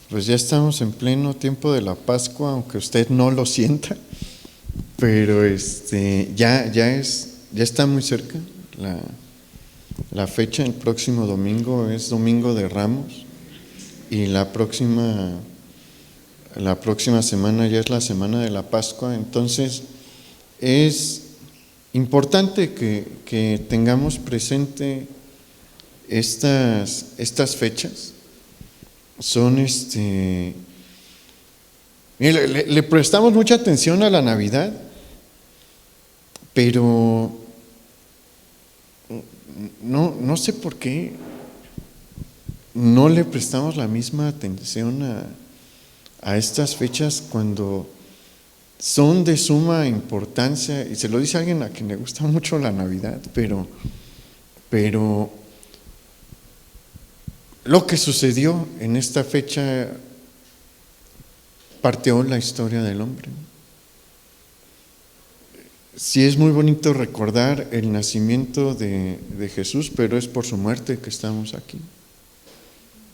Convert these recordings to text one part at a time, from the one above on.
Pues ya estamos en pleno tiempo de la Pascua, aunque usted no lo sienta, pero ya está muy cerca la fecha. El próximo domingo es Domingo de Ramos y la próxima semana ya es la semana de la Pascua. Entonces es importante que tengamos presente estas fechas. Son mire, le prestamos mucha atención a la Navidad, pero no sé por qué no le prestamos la misma atención a estas fechas cuando son de suma importancia. Y se lo dice alguien a quien le gusta mucho la Navidad, pero lo que sucedió en esta fecha partió la historia del hombre. Sí, es muy bonito recordar el nacimiento de Jesús, pero es por su muerte que estamos aquí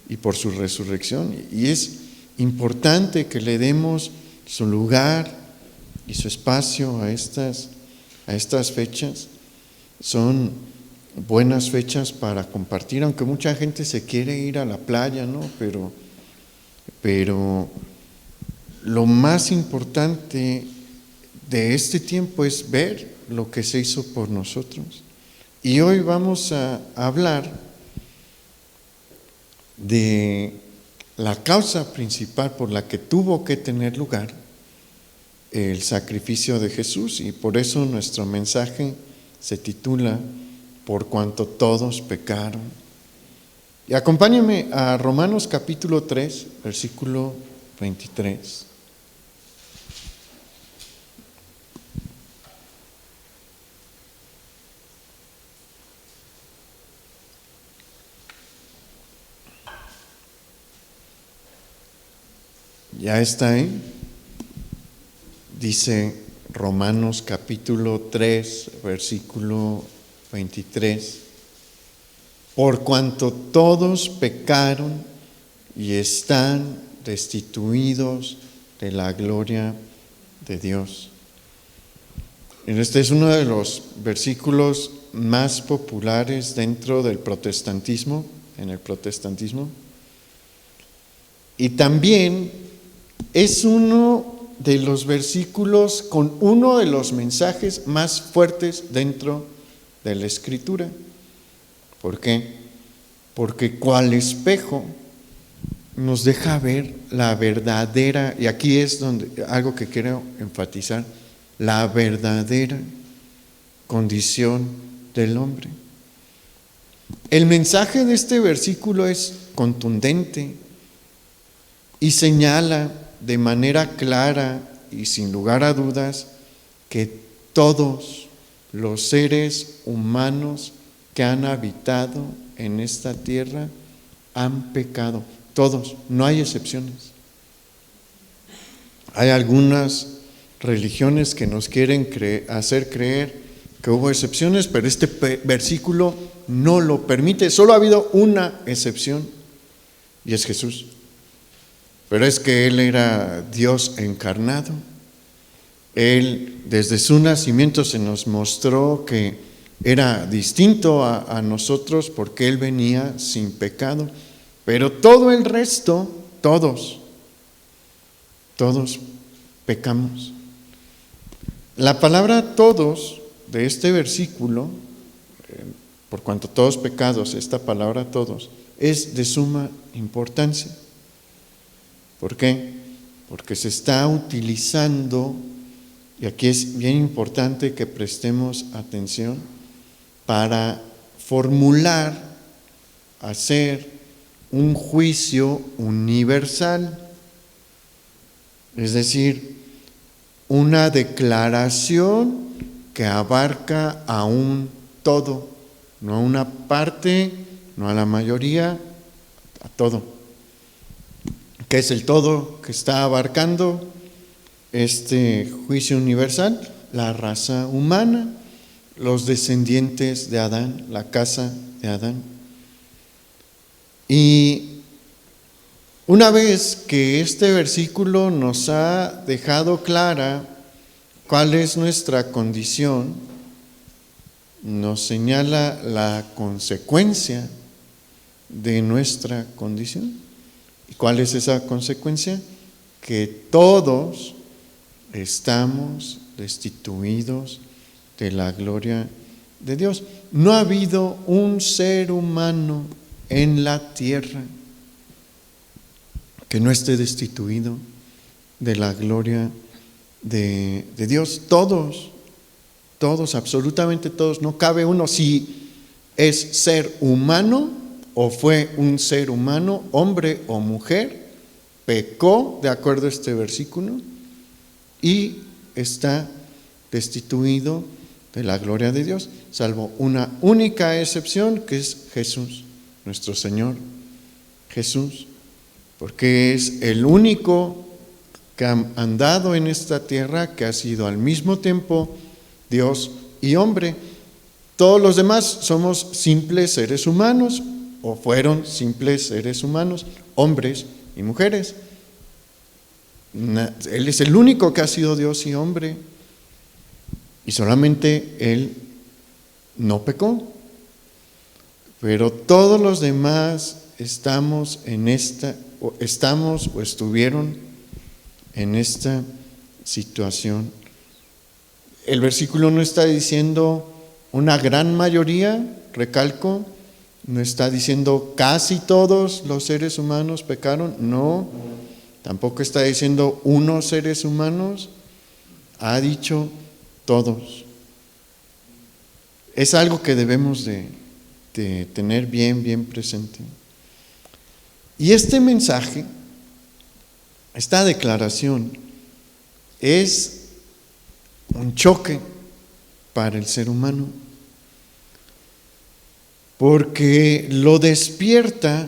y por su resurrección. Y es importante que le demos su lugar y su espacio a estas fechas. Son buenas fechas para compartir, aunque mucha gente se quiere ir a la playa, ¿no? Pero lo más importante de este tiempo es ver lo que se hizo por nosotros. Y hoy vamos a hablar de la causa principal por la que tuvo que tener lugar el sacrificio de Jesús, y por eso nuestro mensaje se titula Por cuanto todos pecaron. Y acompáñenme a Romanos capítulo 3, versículo 23. ¿Ya está ahí? Dice Romanos capítulo 3, versículo 23. Por cuanto todos pecaron y están destituidos de la gloria de Dios. Este es uno de los versículos más populares dentro del protestantismo, en el protestantismo. Y también es uno de los versículos con uno de los mensajes más fuertes dentro de la Escritura. ¿Por qué? Porque cual espejo nos deja ver la verdadera, y aquí es donde algo que quiero enfatizar, la verdadera condición del hombre. El mensaje de este versículo es contundente y señala de manera clara y sin lugar a dudas que todos los seres humanos que han habitado en esta tierra han pecado. Todos, no hay excepciones. Hay algunas religiones que nos quieren hacer creer que hubo excepciones, pero este versículo no lo permite. Solo ha habido una excepción y es Jesús. Pero es que Él era Dios encarnado. Él desde su nacimiento se nos mostró que era distinto a nosotros porque Él venía sin pecado. Pero todo el resto, todos pecamos. La palabra todos de este versículo, por cuanto todos pecados, esta palabra todos, es de suma importancia. ¿Por qué? Porque se está utilizando, y aquí es bien importante que prestemos atención, para formular, hacer un juicio universal, es decir, una declaración que abarca a un todo, no a una parte, no a la mayoría, a todo. ¿Qué es el todo que está abarcando este juicio universal? La raza humana, los descendientes de Adán, la casa de Adán. Y Una vez que este versículo nos ha dejado clara cuál es nuestra condición, nos señala la consecuencia de nuestra condición. ¿Y cuál es esa consecuencia? Que todos estamos destituidos de la gloria de Dios. No ha habido un ser humano en la tierra que no esté destituido de la gloria de Dios. Todos, absolutamente todos. No cabe uno. Si es ser humano o fue un ser humano, hombre o mujer, pecó de acuerdo a este versículo y está destituido de la gloria de Dios, salvo una única excepción, que es Jesús, nuestro Señor Jesús, porque es el único que ha andado en esta tierra, que ha sido al mismo tiempo Dios y hombre. Todos los demás somos simples seres humanos, o fueron simples seres humanos, hombres y mujeres. Él es el único que ha sido Dios y hombre, y solamente Él no pecó. Pero todos los demás estamos o estuvieron en esta situación. El versículo no está diciendo una gran mayoría, recalco, no está diciendo casi todos los seres humanos pecaron, no, tampoco está diciendo unos seres humanos, ha dicho todos. Es algo que debemos de tener bien presente. Y este mensaje, esta declaración, es un choque para el ser humano, porque lo despierta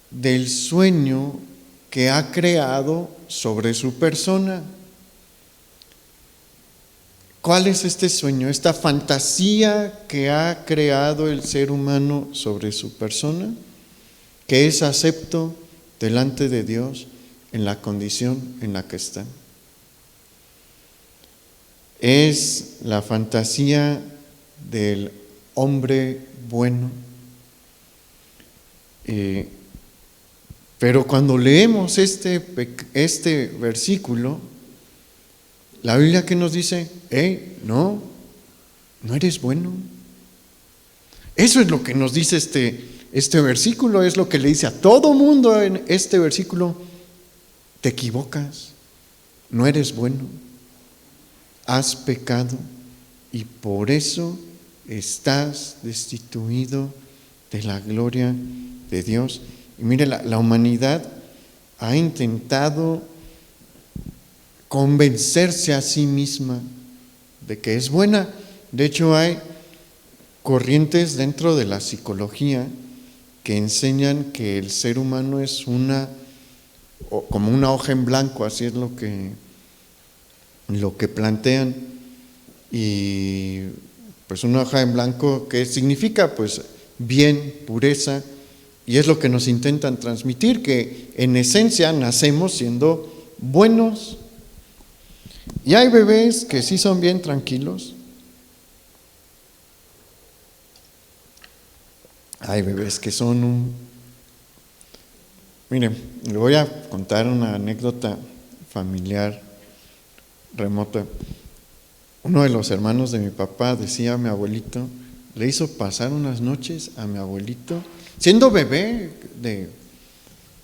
del sueño que ha creado sobre su persona. ¿Cuál es este sueño, esta fantasía que ha creado el ser humano sobre su persona? Que es acepto delante de Dios en la condición en la que está. Es la fantasía del hombre bueno. Pero cuando leemos este versículo, la Biblia que nos dice, no eres bueno. Eso es lo que nos dice este versículo, es lo que le dice a todo mundo en este versículo: te equivocas, no eres bueno, has pecado y por eso estás destituido de la gloria de Dios. Y mire, la humanidad ha intentado convencerse a sí misma de que es buena. De hecho, hay corrientes dentro de la psicología que enseñan que el ser humano es como una hoja en blanco, así es lo que plantean. Y pues una hoja en blanco, ¿qué significa? Pues bien, pureza, y es lo que nos intentan transmitir, que en esencia nacemos siendo buenos. Y hay bebés que sí son bien tranquilos. Hay bebés que son Miren, le voy a contar una anécdota familiar remota. Uno de los hermanos de mi papá decía a mi abuelito, le hizo pasar unas noches a mi abuelito, siendo bebé de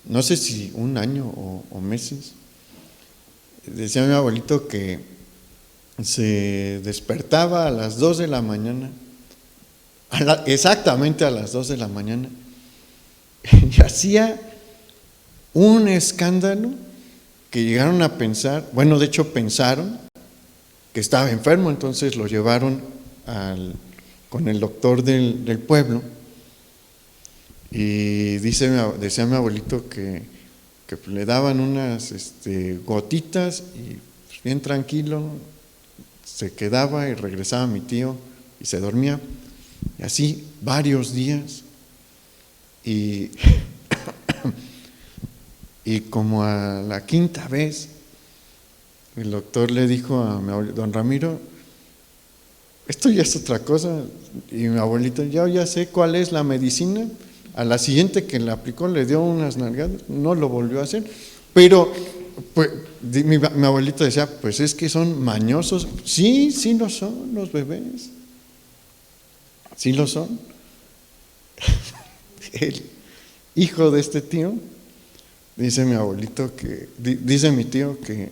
no sé si un año o meses. Decía mi abuelito que se despertaba a las 2 de la mañana, exactamente a las 2 de la mañana, y hacía un escándalo que llegaron a pensar, de hecho pensaron que estaba enfermo, entonces lo llevaron con el doctor del pueblo, y decía mi abuelito que le daban unas gotitas y pues, bien tranquilo se quedaba y regresaba mi tío y se dormía, y así varios días. Y Y como a la quinta vez, el doctor le dijo a mi abuelito: don Ramiro, esto ya es otra cosa. Y mi abuelito: yo ya sé cuál es la medicina. A la siguiente que le aplicó le dio unas nalgadas, no lo volvió a hacer. Pero pues, mi abuelito decía: pues es que son mañosos. Sí, sí lo son los bebés, sí lo son. El hijo de este tío, dice mi abuelito dice mi tío que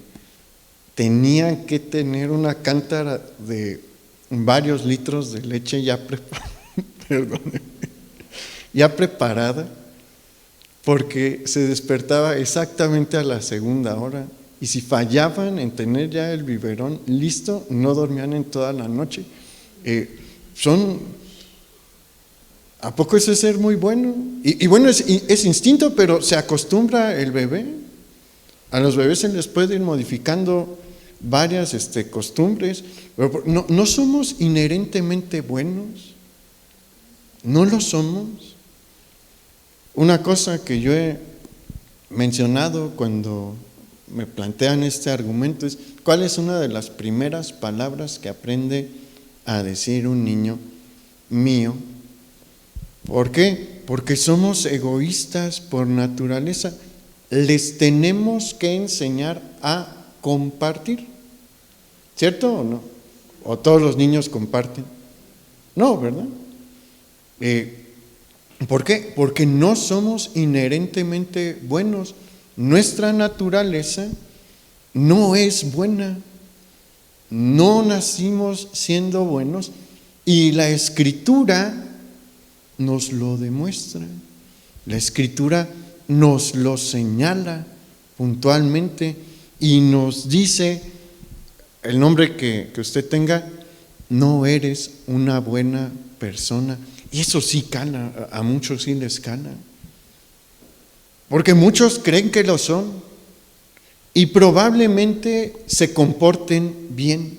tenía que tener una cántara de varios litros de leche ya ya preparada, porque se despertaba exactamente a la segunda hora, y si fallaban en tener ya el biberón listo, no dormían en toda la noche. ¿A poco eso es ser muy bueno? Y bueno, es instinto, pero se acostumbra el bebé. A los bebés se les puede ir modificando varias costumbres. Pero no somos inherentemente buenos, no lo somos. Una cosa que yo he mencionado cuando me plantean este argumento es: ¿cuál es una de las primeras palabras que aprende a decir un niño? Mío. ¿Por qué? Porque somos egoístas por naturaleza. Les tenemos que enseñar a compartir, ¿cierto o no? ¿O todos los niños comparten? No, ¿verdad? ¿Por qué? Porque no somos inherentemente buenos. Nuestra naturaleza no es buena. No nacimos siendo buenos, y la Escritura nos lo demuestra. La Escritura nos lo señala puntualmente y nos dice: el nombre que usted tenga, no eres una buena persona. Y eso sí cala, a muchos sí les cala, porque muchos creen que lo son y probablemente se comporten bien,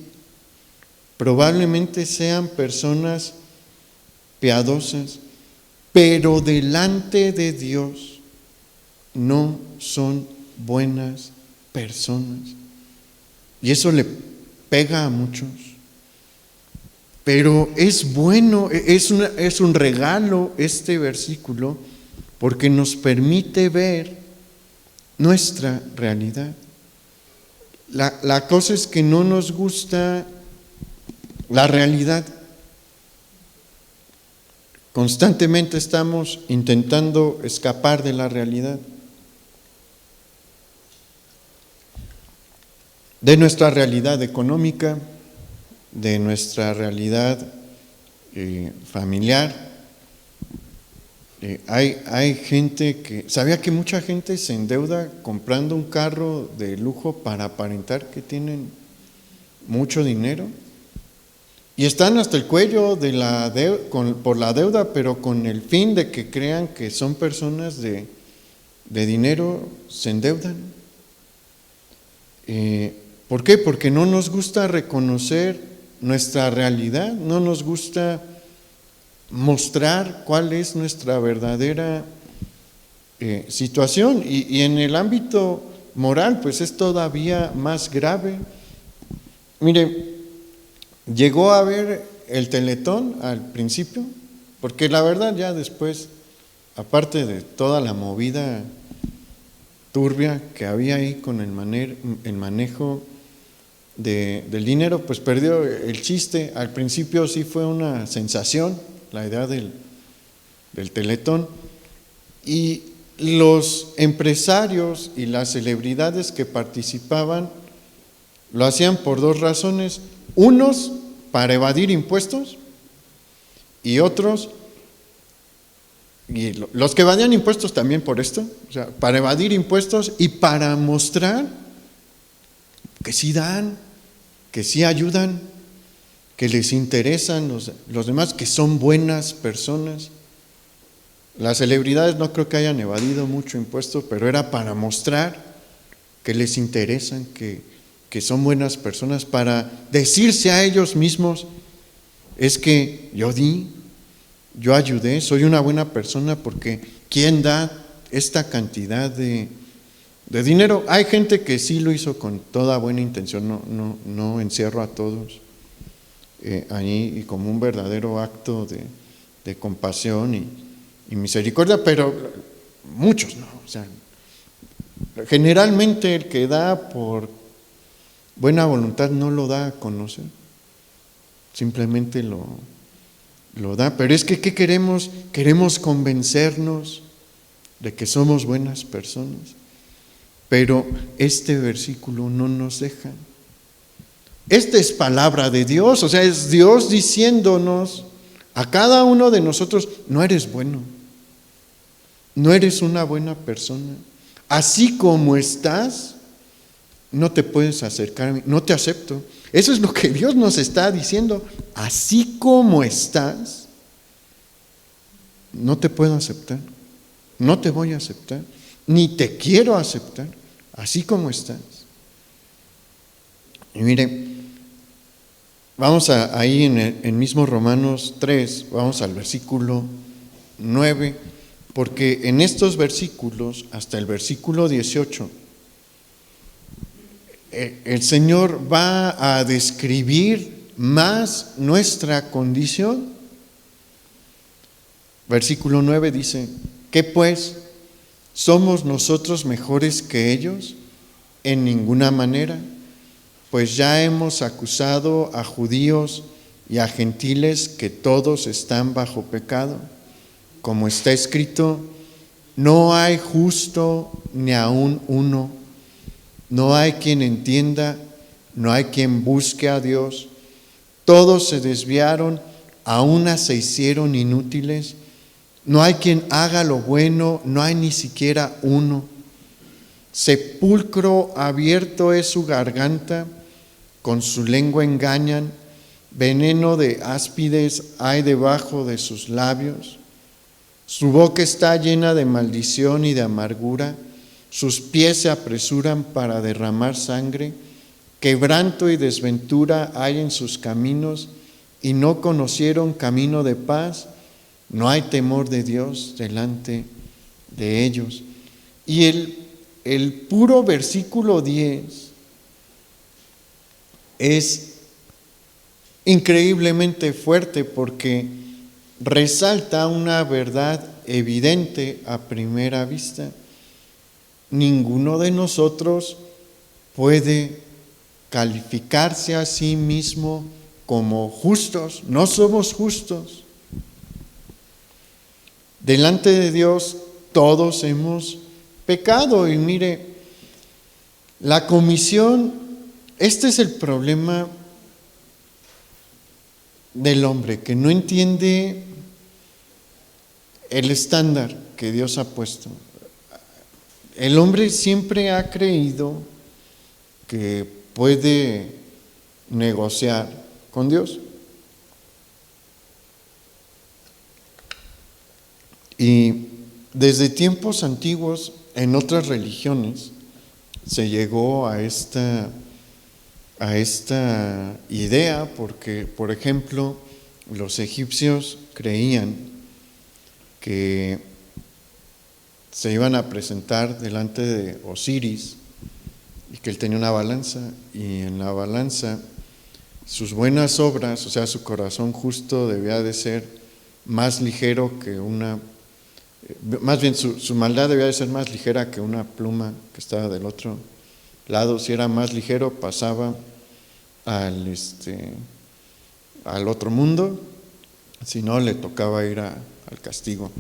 probablemente sean personas piadosas, pero delante de Dios no son buenas personas. Y eso le pega a muchos. Pero es bueno, es un regalo este versículo, porque nos permite ver nuestra realidad. La cosa es que no nos gusta la realidad. Constantemente estamos intentando escapar de la realidad, de nuestra realidad económica, de nuestra realidad familiar. Hay gente que, ¿sabía que mucha gente se endeuda comprando un carro de lujo para aparentar que tienen mucho dinero? Y están hasta el cuello por la deuda, pero con el fin de que crean que son personas de dinero, se endeudan. ¿Por qué? Porque no nos gusta reconocer nuestra realidad, no nos gusta mostrar cuál es nuestra verdadera situación. Y en el ámbito moral, pues es todavía más grave. Mire, llegó a ver el Teletón al principio, porque la verdad ya después, aparte de toda la movida turbia que había ahí con el manejo del dinero, pues perdió el chiste. Al principio sí fue una sensación la idea del Teletón, y los empresarios y las celebridades que participaban lo hacían por dos razones: unos para evadir impuestos y otros, y los que evadían impuestos también por esto, o sea, para evadir impuestos y para mostrar que sí dan, que sí ayudan, que les interesan los demás, que son buenas personas. Las celebridades no creo que hayan evadido mucho impuesto, pero era para mostrar que les interesan, que son buenas personas, para decirse a ellos mismos: es que yo di, yo ayudé, soy una buena persona, porque ¿quién da esta cantidad de de dinero. Hay gente que sí lo hizo con toda buena intención, no encierro a todos ahí, y como un verdadero acto de compasión y misericordia, pero muchos no. O sea, generalmente el que da por buena voluntad no lo da a conocer, simplemente lo da. Pero es que, ¿qué queremos? Queremos convencernos de que somos buenas personas, pero este versículo no nos deja. Esta es palabra de Dios, o sea, es Dios diciéndonos a cada uno de nosotros: no eres bueno, no eres una buena persona, así como estás, no te puedes acercar a mí, no te acepto. Eso es lo que Dios nos está diciendo: así como estás, no te puedo aceptar, no te voy a aceptar, ni te quiero aceptar, así como estás. Y mire, vamos ahí en el mismo Romanos 3, vamos al versículo 9, porque en estos versículos, hasta el versículo 18, el Señor va a describir más nuestra condición. Versículo 9 dice: ¿qué pues? ¿Somos nosotros mejores que ellos? En ninguna manera, pues ya hemos acusado a judíos y a gentiles que todos están bajo pecado. Como está escrito: no hay justo ni aun uno, no hay quien entienda, no hay quien busque a Dios. Todos se desviaron, a una se hicieron inútiles. No hay quien haga lo bueno, no hay ni siquiera uno. Sepulcro abierto es su garganta, con su lengua engañan, veneno de áspides hay debajo de sus labios. Su boca está llena de maldición y de amargura, sus pies se apresuran para derramar sangre, quebranto y desventura hay en sus caminos, y no conocieron camino de paz. No hay temor de Dios delante de ellos. Y el puro versículo 10 es increíblemente fuerte, porque resalta una verdad evidente a primera vista. Ninguno de nosotros puede calificarse a sí mismo como justos. No somos justos. Delante de Dios todos hemos pecado. Y mire, la comisión, este es el problema del hombre, que no entiende el estándar que Dios ha puesto. El hombre siempre ha creído que puede negociar con Dios. Y desde tiempos antiguos, en otras religiones, se llegó a esta idea, porque, por ejemplo, los egipcios creían que se iban a presentar delante de Osiris y que él tenía una balanza, y en la balanza sus buenas obras, o sea, su corazón justo, debía de ser más ligero que más bien su maldad debía de ser más ligera que una pluma que estaba del otro lado. Si era más ligero, pasaba al otro mundo, si no, le tocaba ir al castigo.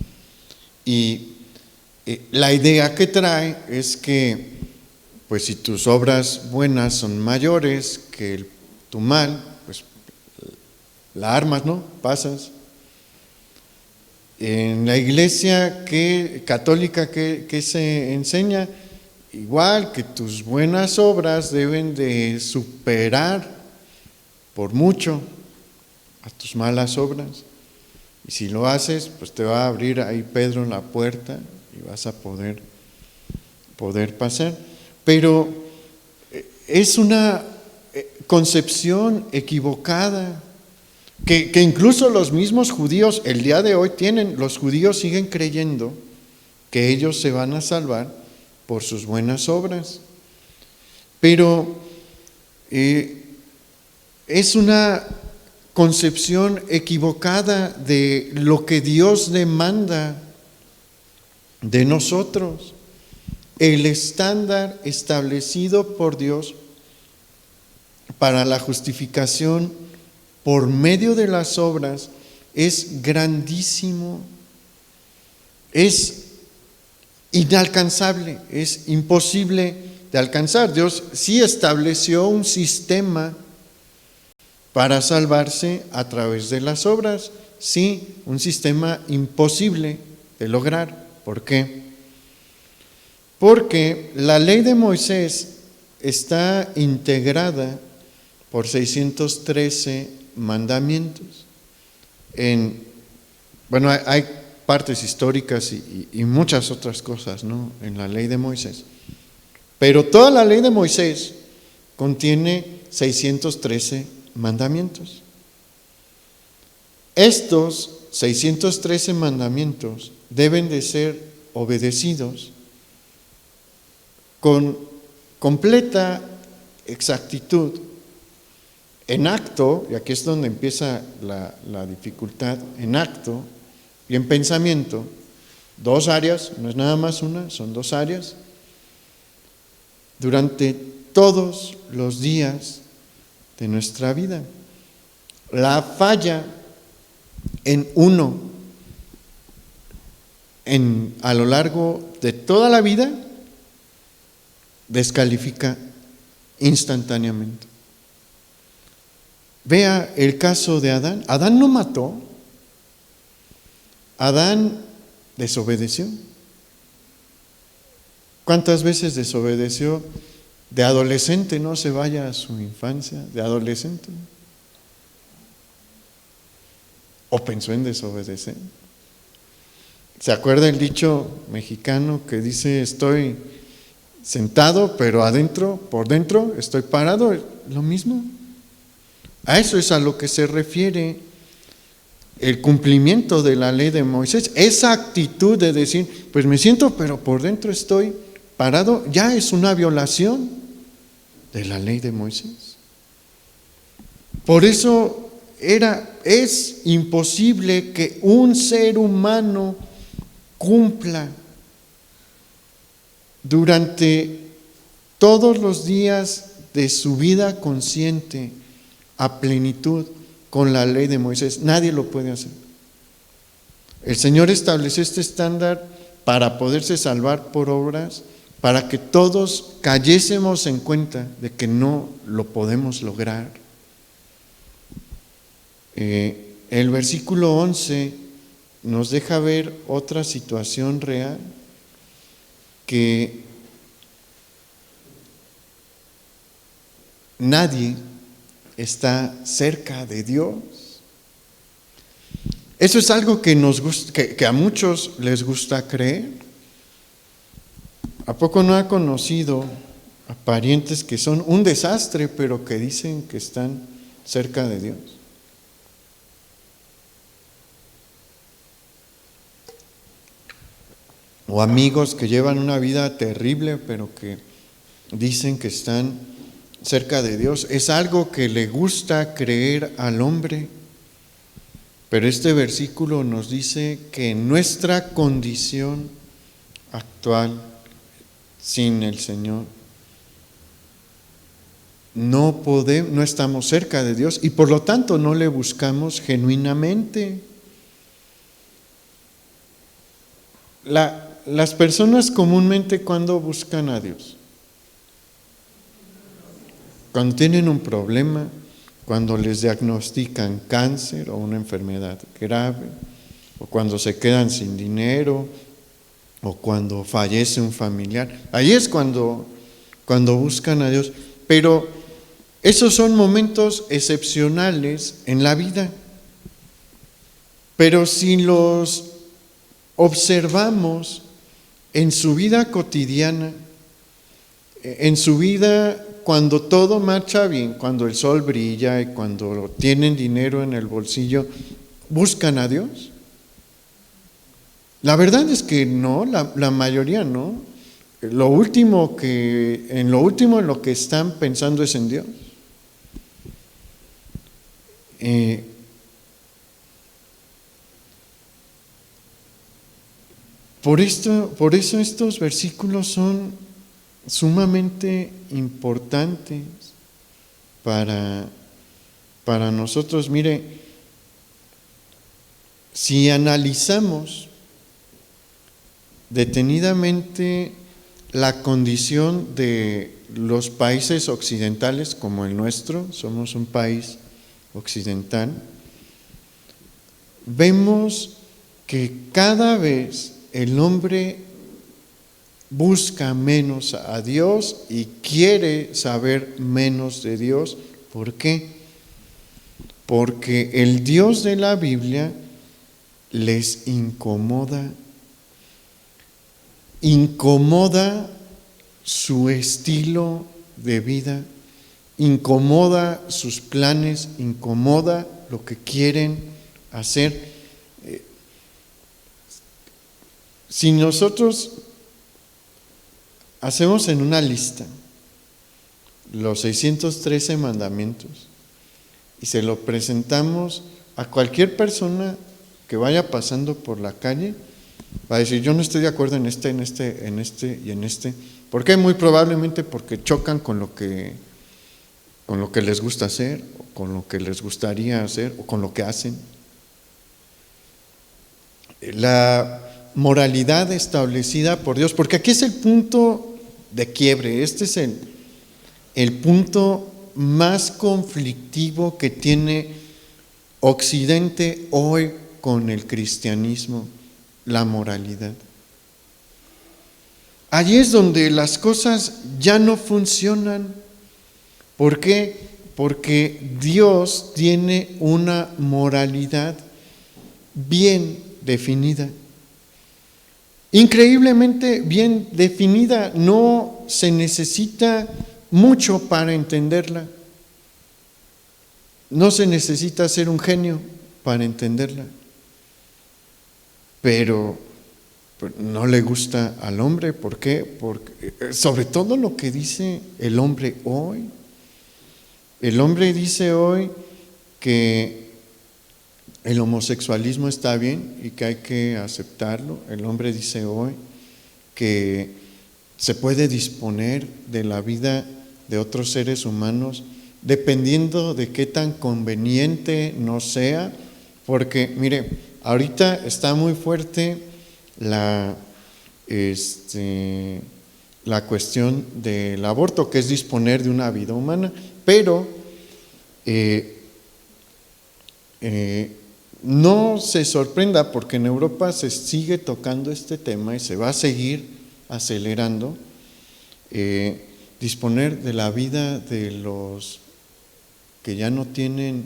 Y la idea que trae es que, pues, si tus obras buenas son mayores que tu mal, pues la armas, ¿no? Pasas. En la iglesia católica que se enseña, igual, que tus buenas obras deben de superar por mucho a tus malas obras. Y si lo haces, pues te va a abrir ahí Pedro en la puerta y vas a poder pasar. Pero es una concepción equivocada que incluso los mismos judíos el día de hoy tienen. Los judíos siguen creyendo que ellos se van a salvar por sus buenas obras. Pero es una concepción equivocada de lo que Dios demanda de nosotros. El estándar establecido por Dios para la justificación por medio de las obras es grandísimo, es inalcanzable, es imposible de alcanzar. Dios sí estableció un sistema para salvarse a través de las obras, sí, un sistema imposible de lograr. ¿Por qué? Porque la ley de Moisés está integrada por 613 mandamientos. Hay partes históricas y muchas otras cosas, ¿no?, en la ley de Moisés. Pero toda la ley de Moisés contiene 613 mandamientos. Estos 613 mandamientos deben de ser obedecidos con completa exactitud, en acto, y aquí es donde empieza la dificultad, en acto y en pensamiento. Dos áreas, no es nada más una, son dos áreas. Durante todos los días de nuestra vida. La falla en uno a lo largo de toda la vida descalifica instantáneamente. Vea el caso de Adán. Adán no mató, Adán desobedeció. ¿Cuántas veces desobedeció? De adolescente, no se vaya a su infancia, de adolescente. ¿O pensó en desobedecer? ¿Se acuerda el dicho mexicano que dice: estoy sentado, pero por dentro estoy parado? Lo mismo. A eso es a lo que se refiere el cumplimiento de la ley de Moisés. Esa actitud de decir, pues me siento, pero por dentro estoy parado, ya es una violación de la ley de Moisés. Por eso es imposible que un ser humano cumpla durante todos los días de su vida consciente a plenitud con la ley de Moisés. Nadie lo puede hacer. El Señor estableció este estándar para poderse salvar por obras, para que todos cayésemos en cuenta de que no lo podemos lograr. El versículo 11 nos deja ver otra situación real, que nadie está cerca de Dios. Eso es algo que nos gusta, que a muchos les gusta creer. ¿A poco no ha conocido a parientes que son un desastre, pero que dicen que están cerca de Dios? O amigos que llevan una vida terrible, pero que dicen que están cerca de Dios. Es algo que le gusta creer al hombre. Pero este versículo nos dice que nuestra condición actual sin el Señor no estamos cerca de Dios y por lo tanto no le buscamos genuinamente. Las personas comúnmente, ¿cuándo buscan a Dios? Cuando tienen un problema, cuando les diagnostican cáncer o una enfermedad grave, o cuando se quedan sin dinero, o cuando fallece un familiar. Ahí es cuando buscan a Dios. Pero esos son momentos excepcionales en la vida. Pero si los observamos en su vida cotidiana, en su vida cuando todo marcha bien, cuando el sol brilla y cuando tienen dinero en el bolsillo, ¿buscan a Dios? La verdad es que no, la mayoría no. en lo último en lo que están pensando es en Dios. Por eso estos versículos son sumamente importantes para nosotros. Mire, si analizamos detenidamente la condición de los países occidentales como el nuestro, somos un país occidental, vemos que cada vez el hombre busca menos a Dios y quiere saber menos de Dios. ¿Por qué? Porque el Dios de la Biblia les incomoda su estilo de vida, incomoda sus planes, incomoda lo que quieren hacer. Si nosotros hacemos en una lista los 613 mandamientos y se lo presentamos a cualquier persona que vaya pasando por la calle, va a decir: yo no estoy de acuerdo en este y en este. ¿Por qué? Muy probablemente porque chocan con lo que les gusta hacer, o con lo que les gustaría hacer, o con lo que hacen. La moralidad establecida por Dios, porque aquí es el punto de quiebre, este es el punto más conflictivo que tiene Occidente hoy con el cristianismo, la moralidad. Allí es donde las cosas ya no funcionan. ¿Por qué? Porque Dios tiene una moralidad bien definida, increíblemente bien definida. No se necesita mucho para entenderla. No se necesita ser un genio para entenderla. Pero no le gusta al hombre. ¿Por qué? Porque, sobre todo lo que dice el hombre hoy. El hombre dice hoy que el homosexualismo está bien y que hay que aceptarlo. El hombre dice hoy que se puede disponer de la vida de otros seres humanos dependiendo de qué tan conveniente nos sea, porque mire, ahorita está muy fuerte la cuestión del aborto, que es disponer de una vida humana, pero no se sorprenda porque en Europa se sigue tocando este tema y se va a seguir acelerando. Disponer de la vida de los que ya no tienen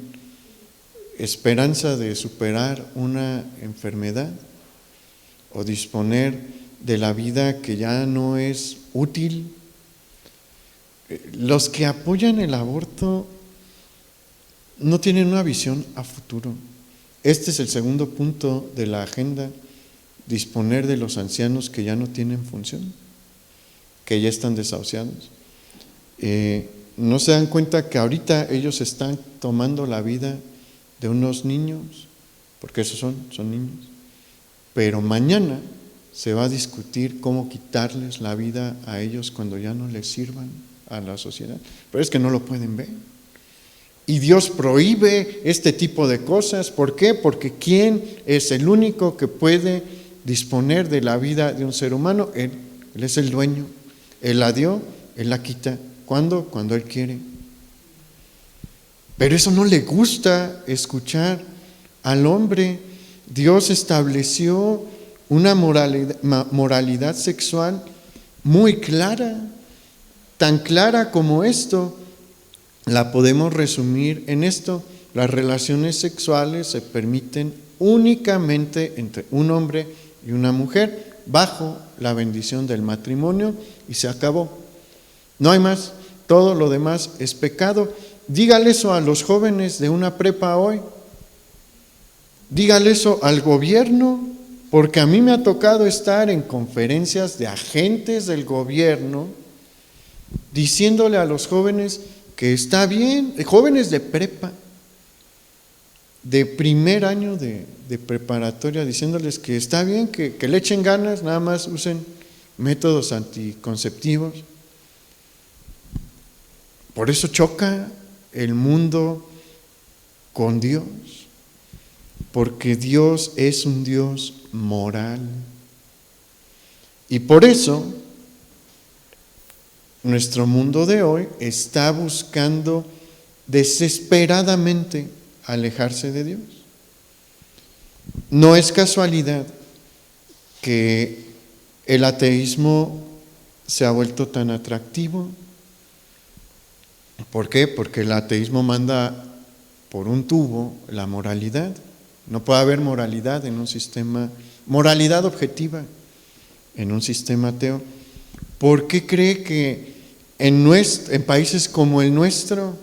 esperanza de superar una enfermedad, o disponer de la vida que ya no es útil. Los que apoyan el aborto no tienen una visión a futuro. Este es el segundo punto de la agenda: disponer de los ancianos que ya no tienen función, que ya están desahuciados. No se dan cuenta que ahorita ellos están tomando la vida de unos niños, porque esos son niños, pero mañana se va a discutir cómo quitarles la vida a ellos cuando ya no les sirvan a la sociedad. Pero es que no lo pueden ver. Y Dios prohíbe este tipo de cosas. ¿Por qué? Porque ¿quién es el único que puede disponer de la vida de un ser humano? Él es el dueño. Él la dio, Él la quita. ¿Cuándo? Cuando Él quiere. Pero eso no le gusta escuchar al hombre. Dios estableció una moralidad sexual muy clara, tan clara como esto. La podemos resumir en esto: las relaciones sexuales se permiten únicamente entre un hombre y una mujer bajo la bendición del matrimonio, y se acabó. No hay más. Todo lo demás es pecado. Dígale eso a los jóvenes de una prepa hoy. Dígale eso al gobierno. porque a mí me ha tocado estar en conferencias de agentes del gobierno diciéndole a los jóvenes que está bien, jóvenes de prepa, de primer año de preparatoria, diciéndoles que está bien, que le echen ganas, nada más usen métodos anticonceptivos. Por eso choca el mundo con Dios, porque Dios es un Dios moral. Y por eso nuestro mundo de hoy está buscando desesperadamente alejarse de Dios. No es casualidad que el ateísmo se ha vuelto tan atractivo. ¿Por qué? Porque el ateísmo manda por un tubo la moralidad. No puede haber moralidad en un sistema, moralidad objetiva en un sistema ateo. ¿Por qué cree que en países como el nuestro,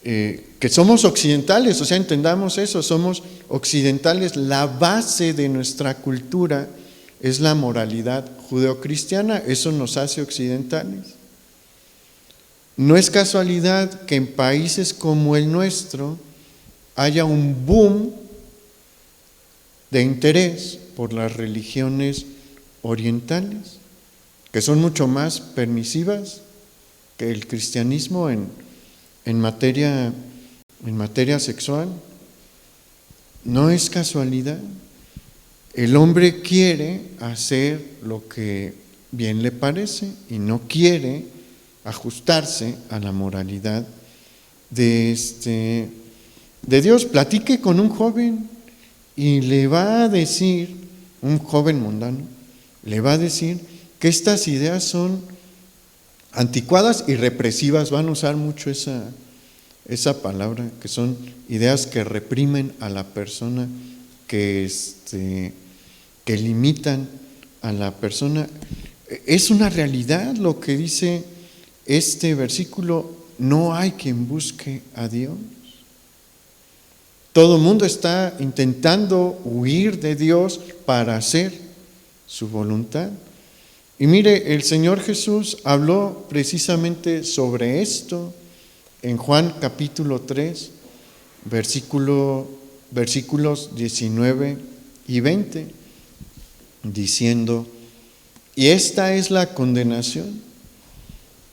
que somos occidentales, o sea, entendamos eso, somos occidentales, la base de nuestra cultura es la moralidad judeocristiana, eso nos hace occidentales? No es casualidad que en países como el nuestro haya un boom de interés por las religiones orientales, que son mucho más permisivas que el cristianismo en materia sexual. No es casualidad. El hombre quiere hacer lo que bien le parece y no quiere ajustarse a la moralidad de Dios. Platique con un joven y le va a decir, un joven mundano, le va a decir que estas ideas son anticuadas y represivas. Van a usar mucho esa palabra, que son ideas que reprimen a la persona, que limitan a la persona. Es una realidad lo que dice este versículo: no hay quien busque a Dios. Todo el mundo está intentando huir de Dios para hacer su voluntad. Y mire, el Señor Jesús habló precisamente sobre esto en Juan capítulo 3, versículos 19 y 20, diciendo: y esta es la condenación,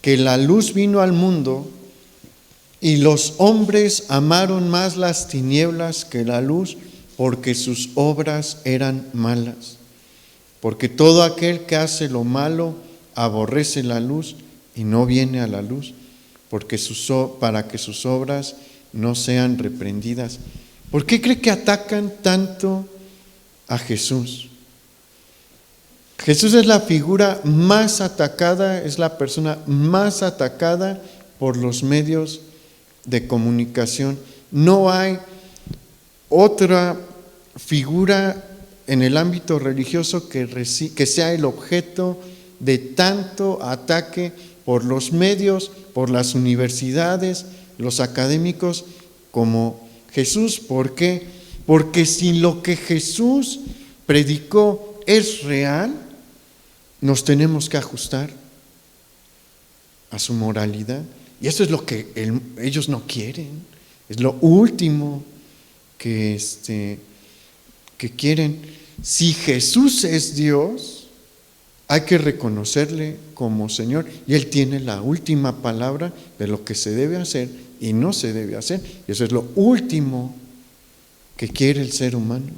que la luz vino al mundo y los hombres amaron más las tinieblas que la luz, porque sus obras eran malas. Porque todo aquel que hace lo malo aborrece la luz y no viene a la luz, para que sus obras no sean reprendidas. ¿Por qué cree que atacan tanto a Jesús? Jesús es la figura más atacada, es la persona más atacada por los medios de comunicación. No hay otra figura en el ámbito religioso que sea el objeto de tanto ataque por los medios, por las universidades, los académicos, como Jesús. ¿Por qué? Porque si lo que Jesús predicó es real, nos tenemos que ajustar a su moralidad. Y eso es lo que ellos no quieren. Es lo último que quieren. Si Jesús es Dios, hay que reconocerle como Señor, y Él tiene la última palabra de lo que se debe hacer y no se debe hacer. Y eso es lo último que quiere el ser humano.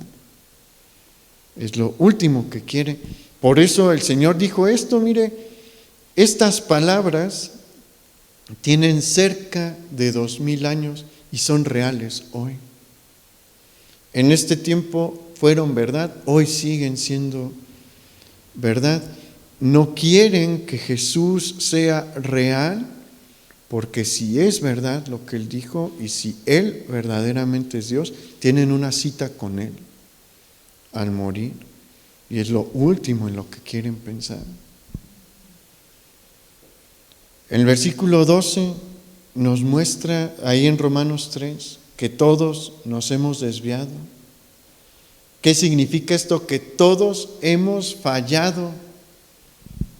Es lo último que quiere. Por eso el Señor dijo esto: mire, estas palabras tienen cerca de 2000 años y son reales hoy. En este tiempo fueron verdad, hoy siguen siendo verdad. No quieren que Jesús sea real, porque si es verdad lo que Él dijo y si Él verdaderamente es Dios, tienen una cita con Él al morir, y es lo último en lo que quieren pensar. El versículo 12 nos muestra ahí en Romanos 3 que todos nos hemos desviado. ¿Qué significa esto? Que todos hemos fallado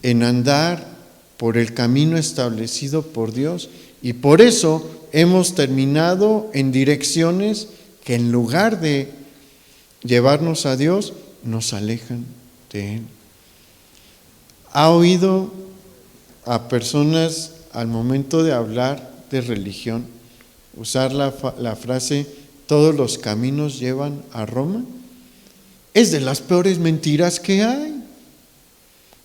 en andar por el camino establecido por Dios y por eso hemos terminado en direcciones que en lugar de llevarnos a Dios, nos alejan de Él. ¿Ha oído a personas al momento de hablar de religión usar la frase todos los caminos llevan a Roma? Es de las peores mentiras que hay.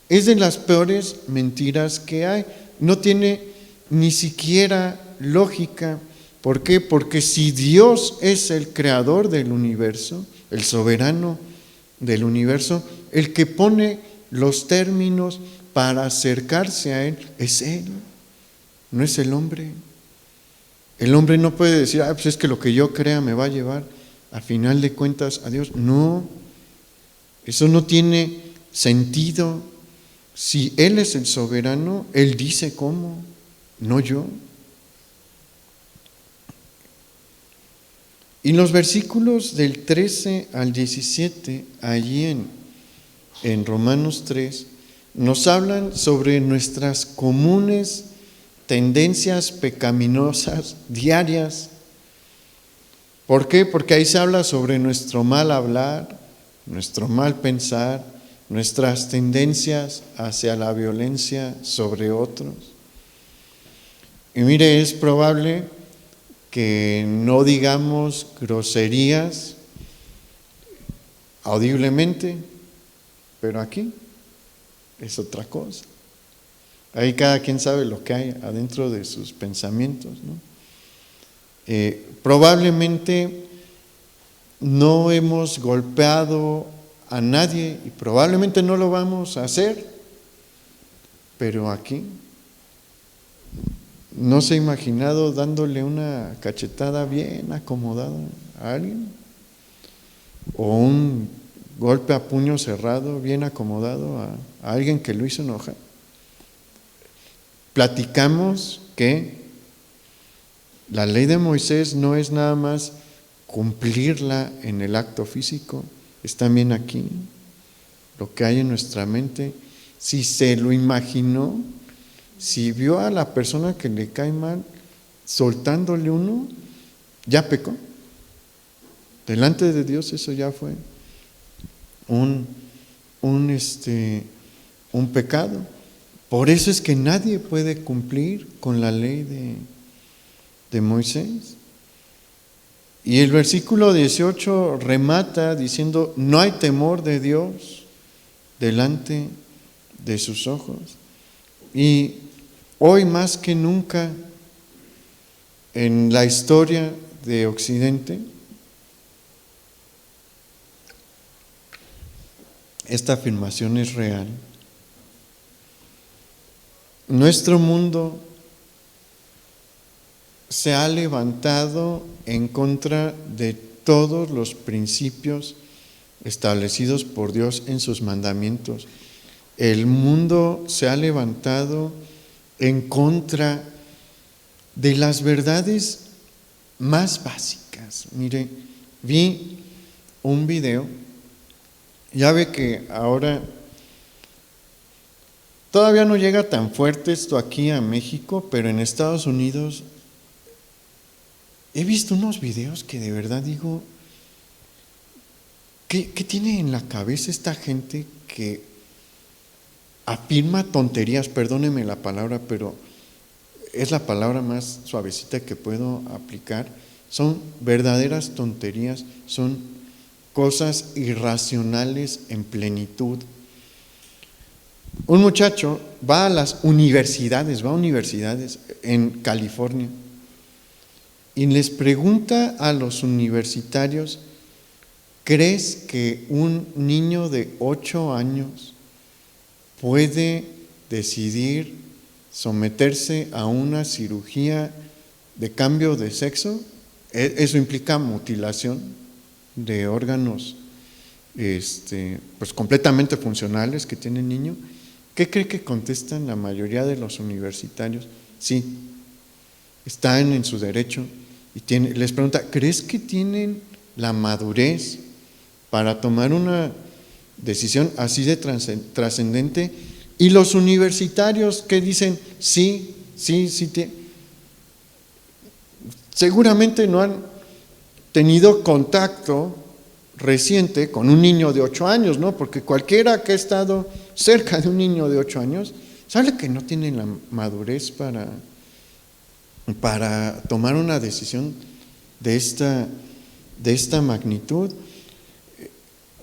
Es de las peores mentiras que hay. No tiene ni siquiera lógica. ¿Por qué? Porque si Dios es el creador del universo, el soberano del universo, el que pone los términos para acercarse a Él, es Él, no es el hombre. El hombre no puede decir, pues es que lo que yo crea me va a llevar a final de cuentas a Dios. No, eso no tiene sentido. Si Él es el soberano, Él dice cómo, no yo. Y los versículos del 13 al 17, allí en Romanos 3, nos hablan sobre nuestras comunes tendencias pecaminosas diarias. ¿Por qué? Porque ahí se habla sobre nuestro mal hablar, nuestro mal pensar, nuestras tendencias hacia la violencia sobre otros. Y mire, es probable que no digamos groserías audiblemente, pero aquí es otra cosa. Ahí cada quien sabe lo que hay adentro de sus pensamientos, ¿no? Probablemente no hemos golpeado a nadie y probablemente no lo vamos a hacer, pero aquí ¿no se ha imaginado dándole una cachetada bien acomodada a alguien? ¿O un golpe a puño cerrado bien acomodado a alguien que lo hizo enojar? Platicamos que la ley de Moisés no es nada más cumplirla en el acto físico, es también aquí, lo que hay en nuestra mente. Si se lo imaginó, si vio a la persona que le cae mal soltándole uno, ya pecó. Delante de Dios eso ya fue un pecado. Por eso es que nadie puede cumplir con la ley de Moisés. Y el versículo 18 remata diciendo, no hay temor de Dios delante de sus ojos. Y hoy más que nunca en la historia de Occidente, esta afirmación es real. Nuestro mundo se ha levantado en contra de todos los principios establecidos por Dios en sus mandamientos. El mundo se ha levantado en contra de las verdades más básicas. Mire, vi un video, ya ve que ahora todavía no llega tan fuerte esto aquí a México, pero en Estados Unidos he visto unos videos que de verdad digo, ¿qué tiene en la cabeza esta gente que afirma tonterías? Perdóneme la palabra, pero es la palabra más suavecita que puedo aplicar. Son verdaderas tonterías, son cosas irracionales en plenitud. Un muchacho va a universidades en California y les pregunta a los universitarios, ¿crees que un niño de 8 años puede decidir someterse a una cirugía de cambio de sexo? Eso implica mutilación de órganos pues completamente funcionales que tiene el niño. ¿Qué cree que contestan la mayoría de los universitarios? Sí, están en su derecho. Y les pregunta, ¿crees que tienen la madurez para tomar una decisión así de trascendente, y los universitarios que dicen sí, seguramente no han tenido contacto reciente con un niño de 8 años, ¿no? Porque cualquiera que ha estado cerca de un niño de 8 años sabe que no tiene la madurez para tomar una decisión de esta magnitud.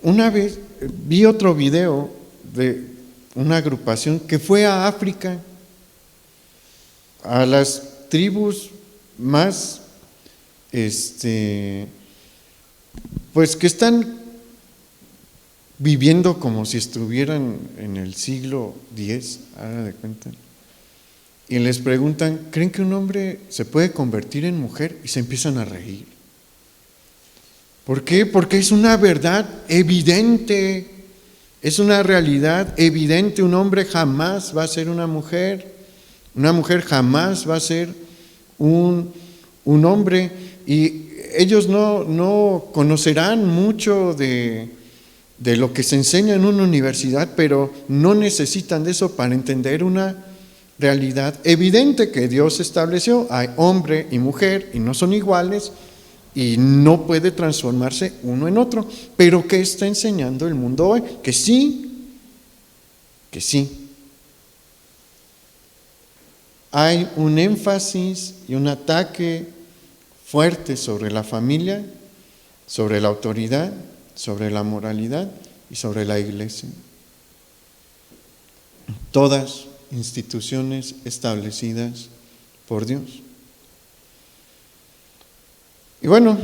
Una vez vi otro video de una agrupación que fue a África, a las tribus más, pues que están viviendo como si estuvieran en el siglo X, haga de cuenta. Y les preguntan, ¿creen que un hombre se puede convertir en mujer? Y se empiezan a reír. ¿Por qué? Porque es una verdad evidente, es una realidad evidente. Un hombre jamás va a ser una mujer jamás va a ser un hombre, y ellos no conocerán mucho de lo que se enseña en una universidad, pero no necesitan de eso para entender una realidad evidente que Dios estableció. Hay hombre y mujer y no son iguales, y no puede transformarse uno en otro. Pero ¿qué está enseñando el mundo hoy? Que sí. Hay un énfasis y un ataque fuerte sobre la familia, sobre la autoridad, sobre la moralidad y sobre la iglesia. Todas instituciones establecidas por Dios. Y bueno,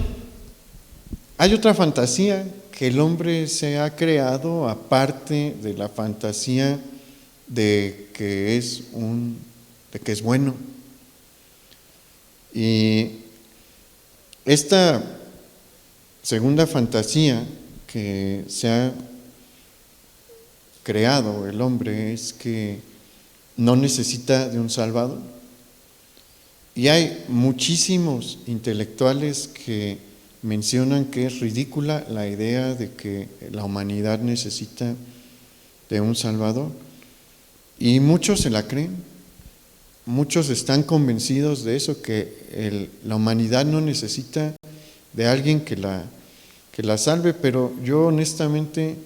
hay otra fantasía que el hombre se ha creado aparte de la fantasía de que es bueno. Y esta segunda fantasía que se ha creado el hombre es que no necesita de un Salvador. Y hay muchísimos intelectuales que mencionan que es ridícula la idea de que la humanidad necesita de un Salvador. Y muchos se la creen, muchos están convencidos de eso, que la humanidad no necesita de alguien que la salve, pero yo honestamente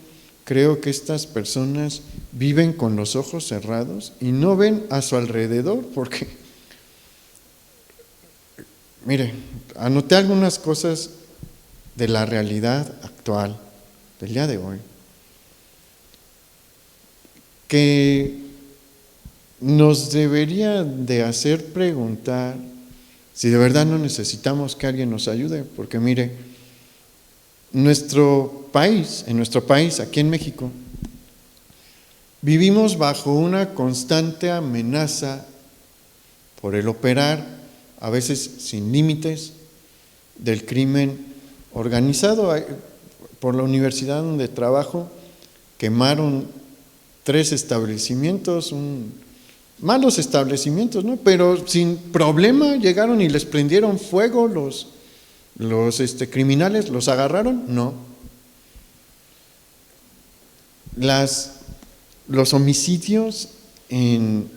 creo que estas personas viven con los ojos cerrados y no ven a su alrededor, porque, mire, anoté algunas cosas de la realidad actual, del día de hoy, que nos debería de hacer preguntar si de verdad no necesitamos que alguien nos ayude. Porque mire, en nuestro país, aquí en México, vivimos bajo una constante amenaza por el operar, a veces sin límites, del crimen organizado. Por la universidad donde trabajo, quemaron 3 establecimientos, malos establecimientos, ¿no? Pero sin problema llegaron y les prendieron fuego los criminales. ¿Los agarraron? No. Los homicidios en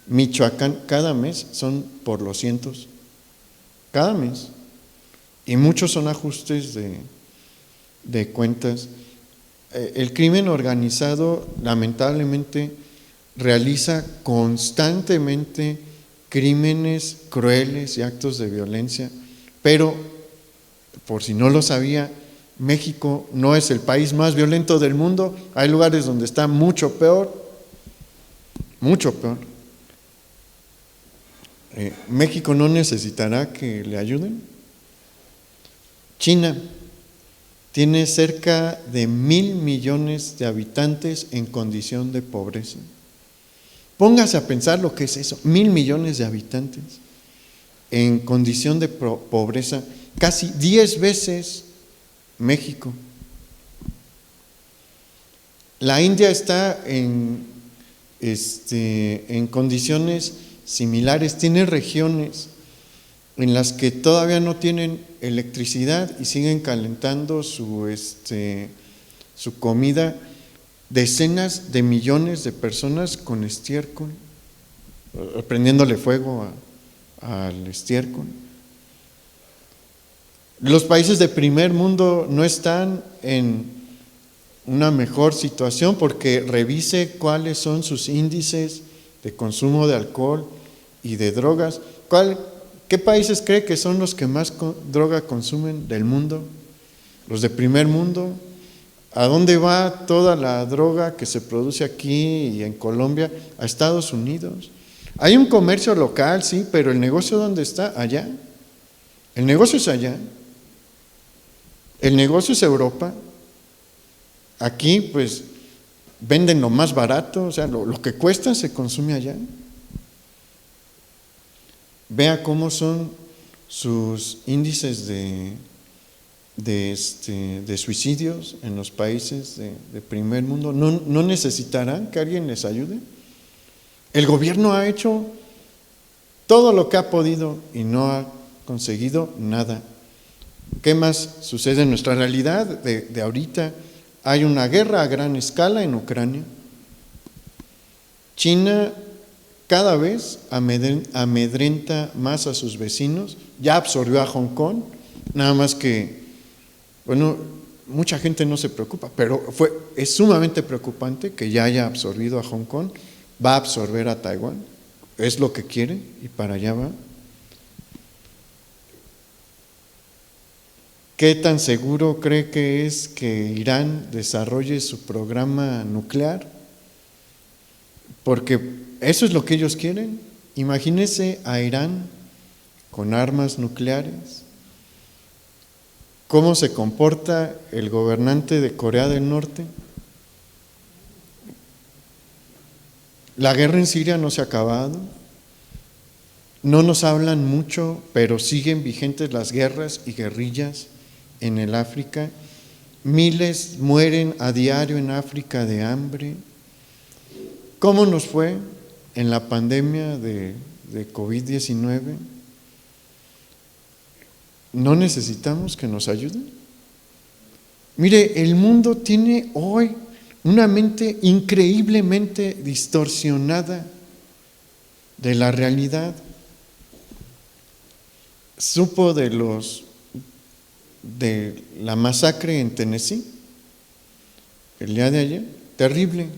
Michoacán cada mes son por los cientos, cada mes, y muchos son ajustes de cuentas. El crimen organizado lamentablemente realiza constantemente crímenes crueles y actos de violencia, pero por si no lo sabía, México no es el país más violento del mundo. Hay lugares donde está mucho peor. México no necesitará que le ayuden. China tiene cerca de 1,000 millones de habitantes en condición de pobreza. Póngase a pensar lo que es eso, 1,000 millones de habitantes en condición de pobreza, casi 10 veces México. La India está en condiciones similares, tiene regiones en las que todavía no tienen electricidad y siguen calentando su su comida, decenas de millones de personas con estiércol, prendiéndole fuego al estiércol. Los países de primer mundo no están en una mejor situación porque revise cuáles son sus índices de consumo de alcohol y de drogas. ¿Qué países cree que son los que más droga consumen del mundo? Los de primer mundo. ¿A dónde va toda la droga que se produce aquí y en Colombia? A Estados Unidos. Hay un comercio local, sí, pero el negocio ¿dónde está? Allá. El negocio es allá. El negocio es Europa. Aquí pues venden lo más barato, o sea, lo que cuesta se consume allá. Vea cómo son sus índices de suicidios en los países de primer mundo. ¿No necesitarán que alguien les ayude? El gobierno ha hecho todo lo que ha podido y no ha conseguido nada. ¿Qué más sucede en nuestra realidad de ahorita? Hay una guerra a gran escala en Ucrania. China cada vez amedrenta más a sus vecinos. Ya absorbió a Hong Kong, nada más que, bueno, mucha gente no se preocupa, pero es sumamente preocupante que ya haya absorbido a Hong Kong. Va a absorber a Taiwán, es lo que quiere y para allá va. ¿Qué tan seguro cree que es que Irán desarrolle su programa nuclear? Porque eso es lo que ellos quieren. Imagínese a Irán con armas nucleares. ¿Cómo se comporta el gobernante de Corea del Norte? La guerra en Siria no se ha acabado. No nos hablan mucho, pero siguen vigentes las guerras y guerrillas en el África. Miles mueren a diario en África de hambre. ¿Cómo nos fue en la pandemia de COVID-19? ¿No necesitamos que nos ayuden? Mire, el mundo tiene hoy una mente increíblemente distorsionada de la realidad. Supo de la masacre en Tennessee el día de ayer. Terrible,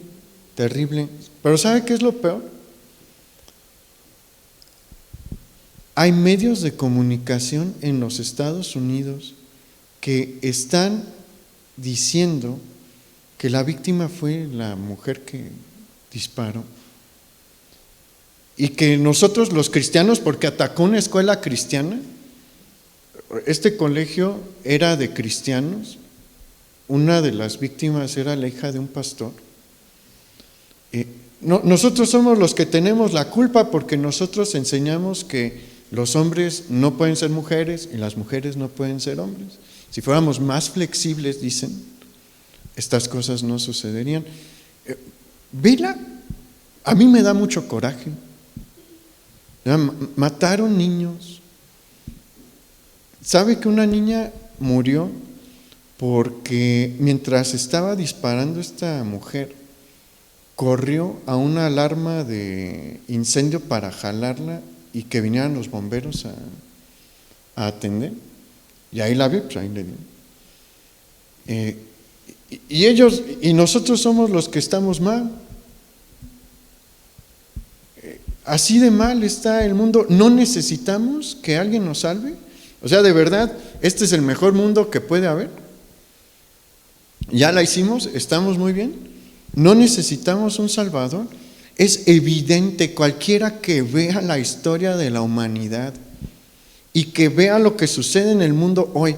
terrible. Pero ¿sabe qué es lo peor? Hay medios de comunicación en los Estados Unidos que están diciendo que la víctima fue la mujer que disparó y que nosotros los cristianos, porque atacó una escuela cristiana, este colegio era de cristianos, una de las víctimas era la hija de un pastor. Nosotros somos los que tenemos la culpa porque nosotros enseñamos que los hombres no pueden ser mujeres y las mujeres no pueden ser hombres. Si fuéramos más flexibles, dicen, estas cosas no sucederían. Vela, a mí me da mucho coraje. Mataron niños. ¿Sabe que una niña murió porque mientras estaba disparando esta mujer, corrió a una alarma de incendio para jalarla y que vinieran los bomberos a atender? Y ahí la vi, pues ahí le dio. Y ellos y nosotros somos los que estamos mal. Así de mal está el mundo. ¿No necesitamos que alguien nos salve? O sea, de verdad, este es el mejor mundo que puede haber. Ya la hicimos, estamos muy bien. No necesitamos un Salvador. Es evidente, cualquiera que vea la historia de la humanidad y que vea lo que sucede en el mundo hoy,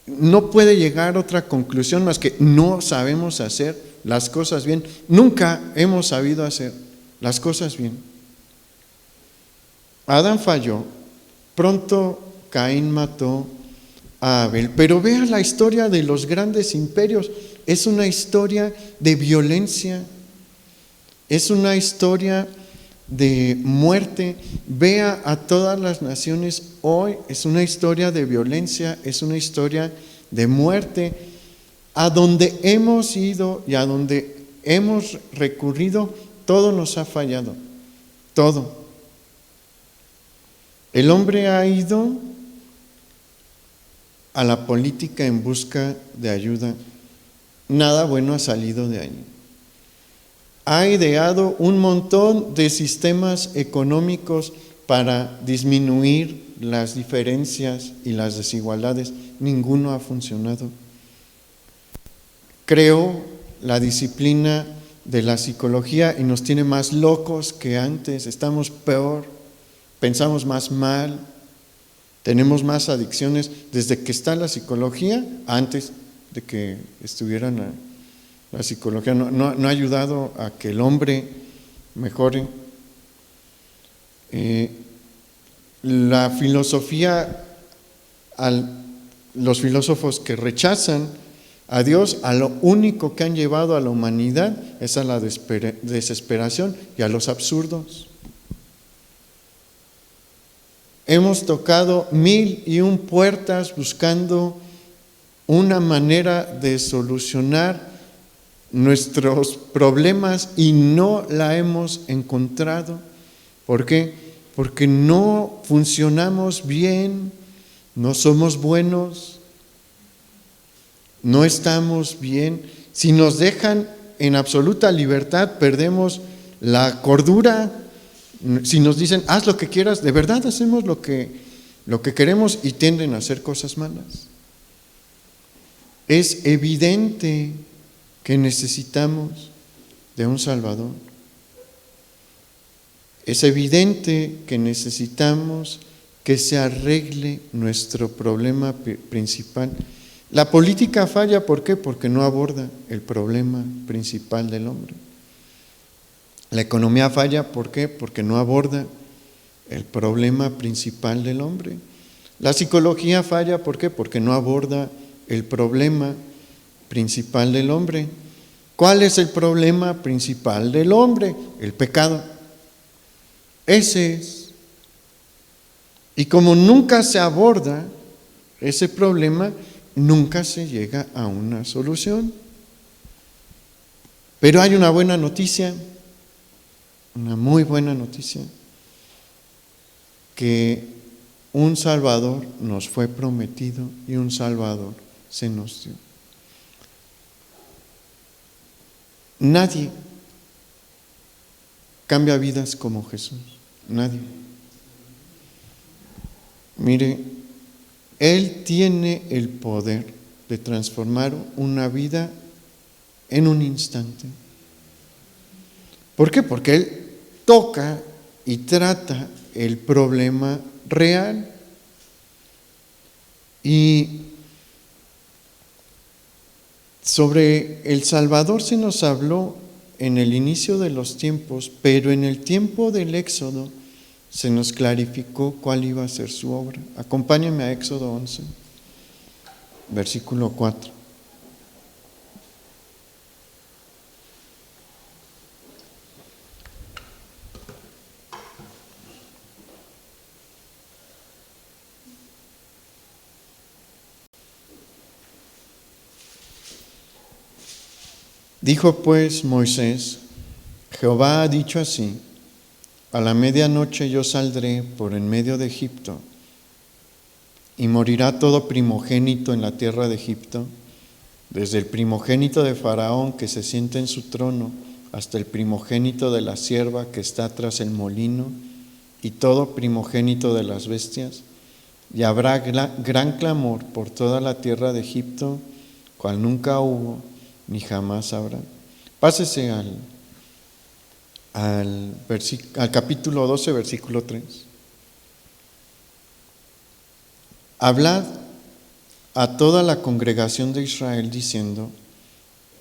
no puede llegar a otra conclusión más que no sabemos hacer las cosas bien. Nunca hemos sabido hacer las cosas bien. Adán falló, pronto Caín mató a Abel, pero vea la historia de los grandes imperios, es una historia de violencia, es una historia de muerte. Vea a todas las naciones hoy, es una historia de violencia, es una historia de muerte. A donde hemos ido y a donde hemos recurrido, todo nos ha fallado. Todo. El hombre ha ido a la política en busca de ayuda. Nada bueno ha salido de ahí. Ha ideado un montón de sistemas económicos para disminuir las diferencias y las desigualdades. Ninguno ha funcionado. Creó la disciplina de la psicología y nos tiene más locos que antes. Estamos peor, pensamos más mal, tenemos más adicciones desde que está la psicología, antes de que estuviera la psicología. No ha ayudado a que el hombre mejore. La filosofía, los filósofos que rechazan a Dios, a lo único que han llevado a la humanidad es a la desesperación y a los absurdos. Hemos tocado 1001 puertas buscando una manera de solucionar nuestros problemas y no la hemos encontrado. ¿Por qué? Porque no funcionamos bien, no somos buenos, no estamos bien. Si nos dejan en absoluta libertad, perdemos la cordura. Si nos dicen, haz lo que quieras, de verdad hacemos lo que queremos y tienden a hacer cosas malas. Es evidente que necesitamos de un Salvador. Es evidente que necesitamos que se arregle nuestro problema principal. La política falla, ¿por qué? Porque no aborda el problema principal del hombre. La economía falla, ¿por qué? Porque no aborda el problema principal del hombre. La psicología falla, ¿por qué? Porque no aborda el problema principal del hombre. ¿Cuál es el problema principal del hombre? El pecado. Ese es. Y como nunca se aborda ese problema, nunca se llega a una solución. Pero hay una buena noticia, una muy buena noticia, que un Salvador nos fue prometido y un Salvador se nos dio. Nadie cambia vidas como Jesús, nadie. Mire, Él tiene el poder de transformar una vida en un instante. ¿Por qué? Porque Él toca y trata el problema real. Y sobre el Salvador se nos habló en el inicio de los tiempos, pero en el tiempo del Éxodo se nos clarificó cuál iba a ser su obra. Acompáñenme a Éxodo 11, versículo 4. Dijo pues Moisés: Jehová ha dicho así: a la medianoche yo saldré por en medio de Egipto, y morirá todo primogénito en la tierra de Egipto, desde el primogénito de Faraón que se sienta en su trono, hasta el primogénito de la sierva que está tras el molino, y todo primogénito de las bestias. Y habrá gran clamor por toda la tierra de Egipto, cual nunca hubo ni jamás habrá. Pásese al capítulo 12, versículo 3. Hablad a toda la congregación de Israel diciendo: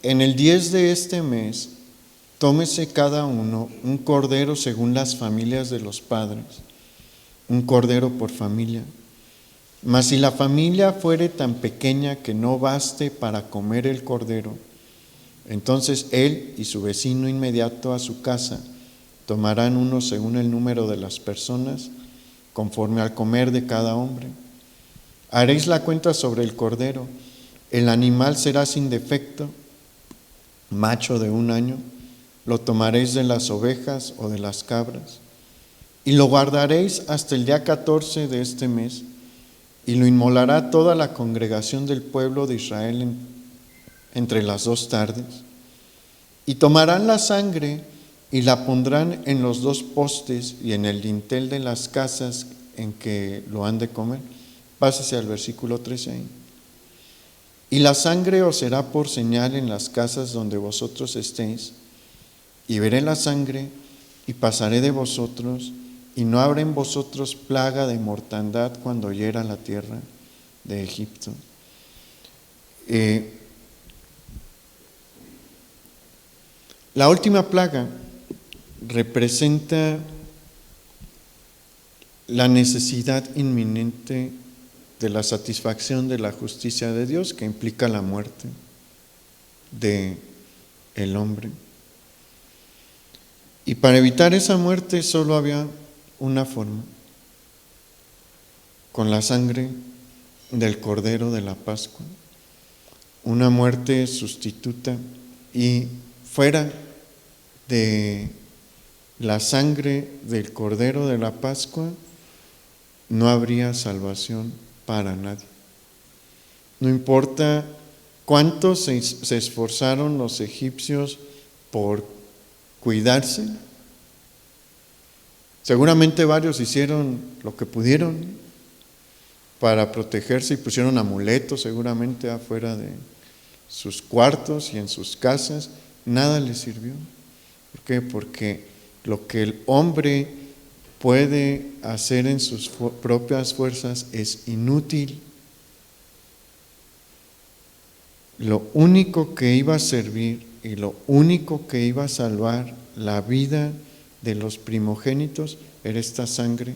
en el 10 de este mes, tómese cada uno un cordero según las familias de los padres, un cordero por familia. Mas si la familia fuere tan pequeña que no baste para comer el cordero, entonces él y su vecino inmediato a su casa tomarán uno según el número de las personas, conforme al comer de cada hombre. Haréis la cuenta sobre el cordero. El animal será sin defecto, macho de 1 año. Lo tomaréis de las ovejas o de las cabras, y lo guardaréis hasta el día 14 de este mes, y lo inmolará toda la congregación del pueblo de Israel entre las 2 tardes. Y tomarán la sangre y la pondrán en los 2 postes y en el dintel de las casas en que lo han de comer. Pásese al versículo 13 ahí. Y la sangre os será por señal en las casas donde vosotros estéis, y veré la sangre y pasaré de vosotros, y no habrá en vosotros plaga de mortandad cuando hiera la tierra de Egipto. La última plaga representa la necesidad inminente de la satisfacción de la justicia de Dios, que implica la muerte del hombre. Y para evitar esa muerte solo había una forma: con la sangre del Cordero de la Pascua, una muerte sustituta. Y fuera de la sangre del Cordero de la Pascua no habría salvación para nadie. No importa cuánto se esforzaron los egipcios por cuidarse. Seguramente varios hicieron lo que pudieron para protegerse y pusieron amuletos seguramente afuera de sus cuartos y en sus casas. Nada les sirvió. ¿Por qué? Porque lo que el hombre puede hacer en sus propias fuerzas es inútil. Lo único que iba a servir y lo único que iba a salvar la vida de los primogénitos era esta sangre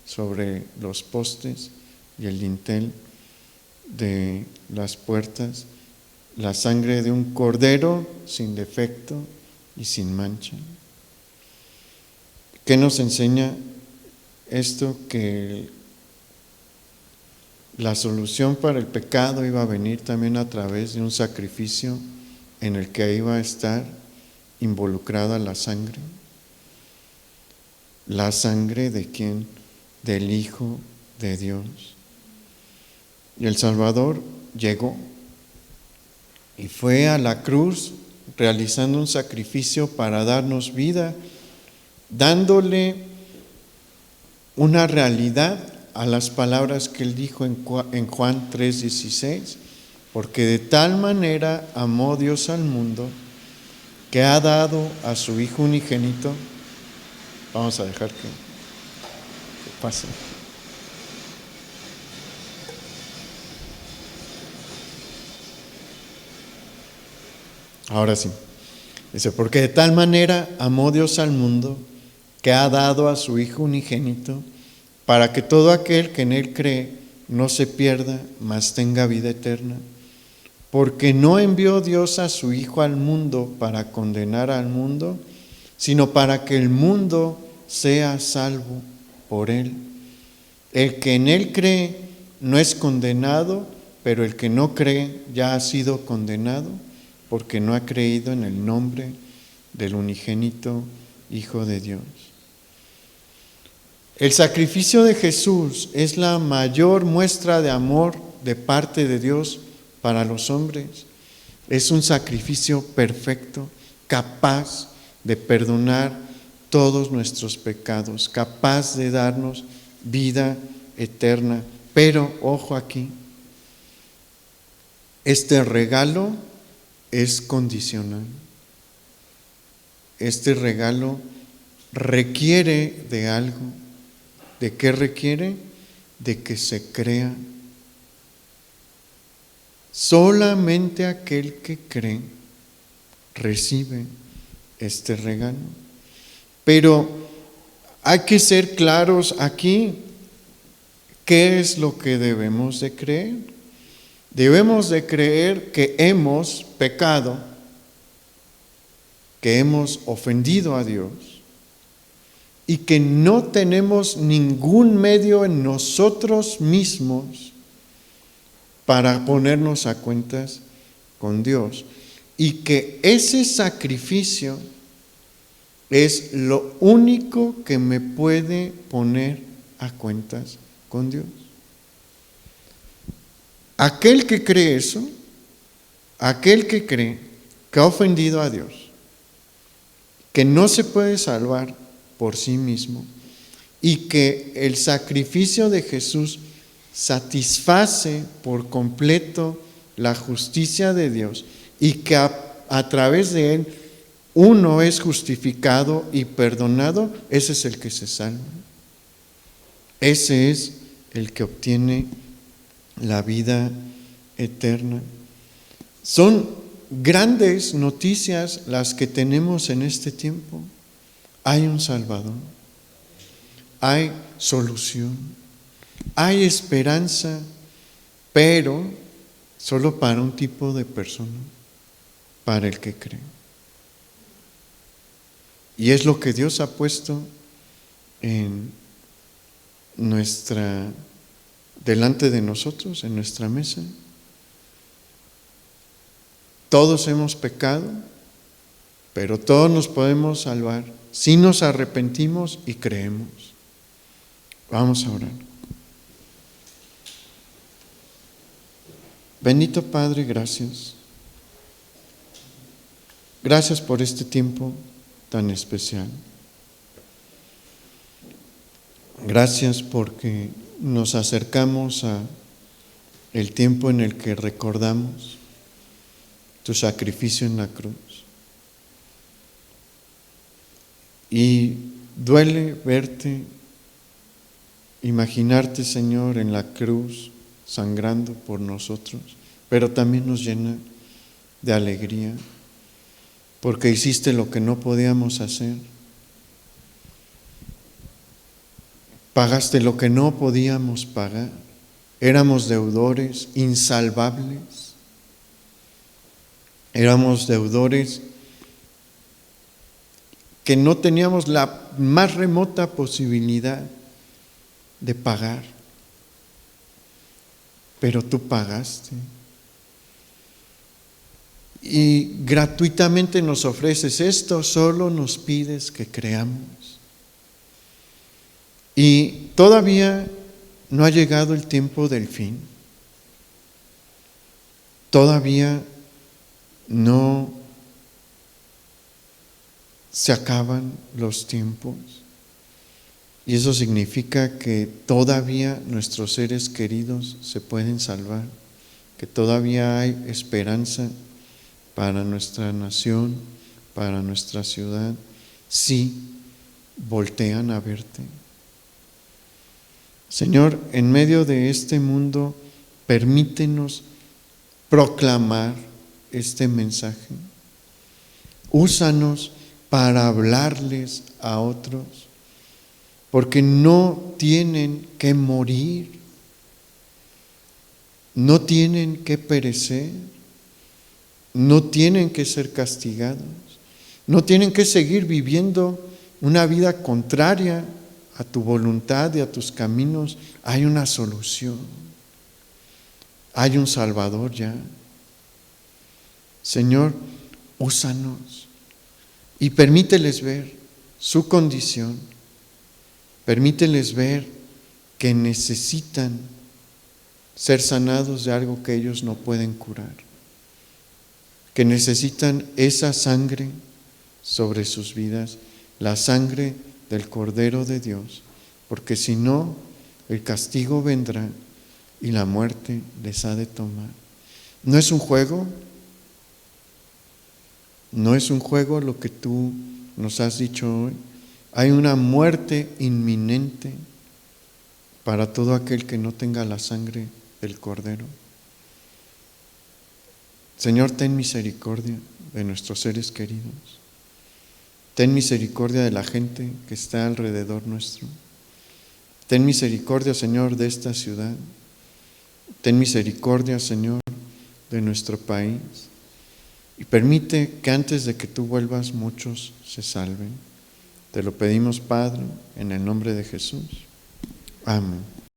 sobre los postes y el dintel de las puertas, la sangre de un cordero sin defecto y sin mancha. ¿Qué nos enseña esto? Que la solución para el pecado iba a venir también a través de un sacrificio en el que iba a estar involucrada la sangre. ¿La sangre de quién? Del Hijo de Dios. Y el Salvador llegó y fue a la cruz realizando un sacrificio para darnos vida, dándole una realidad a las palabras que él dijo en Juan 3:16, porque de tal manera amó Dios al mundo que ha dado a su Hijo unigénito. Vamos a dejar que pase. Ahora sí. Dice, porque de tal manera amó Dios al mundo que ha dado a su Hijo unigénito, para que todo aquel que en él cree no se pierda, mas tenga vida eterna. Porque no envió Dios a su Hijo al mundo para condenar al mundo, sino para que el mundo sea salvo por él. El que en él cree no es condenado, pero el que no cree ya ha sido condenado, porque no ha creído en el nombre del unigénito Hijo de Dios. El sacrificio de Jesús es la mayor muestra de amor de parte de Dios para los hombres. Es un sacrificio perfecto, capaz de perdonar todos nuestros pecados, capaz de darnos vida eterna. Pero, ojo aquí, este regalo es condicional. Este regalo requiere de algo. ¿De qué requiere? De que se crea. Solamente aquel que cree recibe este regalo. Pero hay que ser claros aquí. ¿Qué es lo que debemos de creer? Debemos de creer que hemos pecado, que hemos ofendido a Dios y que no tenemos ningún medio en nosotros mismos para ponernos a cuentas con Dios, y que ese sacrificio es lo único que me puede poner a cuentas con Dios. Aquel que cree eso, aquel que cree que ha ofendido a Dios, que no se puede salvar por sí mismo y que el sacrificio de Jesús satisface por completo la justicia de Dios y que a través de él uno es justificado y perdonado, ese es el que se salva. Ese es el que obtiene la vida eterna. Son grandes noticias las que tenemos en este tiempo. Hay un Salvador, hay solución, hay esperanza, pero solo para un tipo de persona, para el que cree. Y es lo que Dios ha puesto en delante de nosotros, en nuestra mesa. Todos hemos pecado, pero todos nos podemos salvar si nos arrepentimos y creemos. Vamos a orar. Bendito Padre, gracias. Gracias por este tiempo tan especial. Gracias porque nos acercamos a el tiempo en el que recordamos tu sacrificio en la cruz. Y duele verte, imaginarte, Señor, en la cruz sangrando por nosotros, pero también nos llena de alegría porque hiciste lo que no podíamos hacer. Pagaste lo que no podíamos pagar. Éramos deudores insalvables. Éramos deudores que no teníamos la más remota posibilidad de pagar. Pero tú pagaste. Y gratuitamente nos ofreces esto, solo nos pides que creamos. Y todavía no ha llegado el tiempo del fin. Todavía no se acaban los tiempos. Y eso significa que todavía nuestros seres queridos se pueden salvar, que todavía hay esperanza para nuestra nación, para nuestra ciudad, si voltean a verte. Señor, en medio de este mundo, permítenos proclamar este mensaje. Úsanos para hablarles a otros, porque no tienen que morir, no tienen que perecer, no tienen que ser castigados, no tienen que seguir viviendo una vida contraria a tu voluntad y a tus caminos. Hay una solución, hay un Salvador ya. Señor, úsanos y permíteles ver su condición, permíteles ver que necesitan ser sanados de algo que ellos no pueden curar, que necesitan esa sangre sobre sus vidas, la sangre del Cordero de Dios, porque si no, el castigo vendrá y la muerte les ha de tomar. No es un juego, no es un juego lo que tú nos has dicho hoy. Hay una muerte inminente para todo aquel que no tenga la sangre del Cordero. Señor, ten misericordia de nuestros seres queridos. Ten misericordia de la gente que está alrededor nuestro. Ten misericordia, Señor, de esta ciudad. Ten misericordia, Señor, de nuestro país. Y permite que antes de que tú vuelvas muchos se salven. Te lo pedimos, Padre, en el nombre de Jesús. Amén.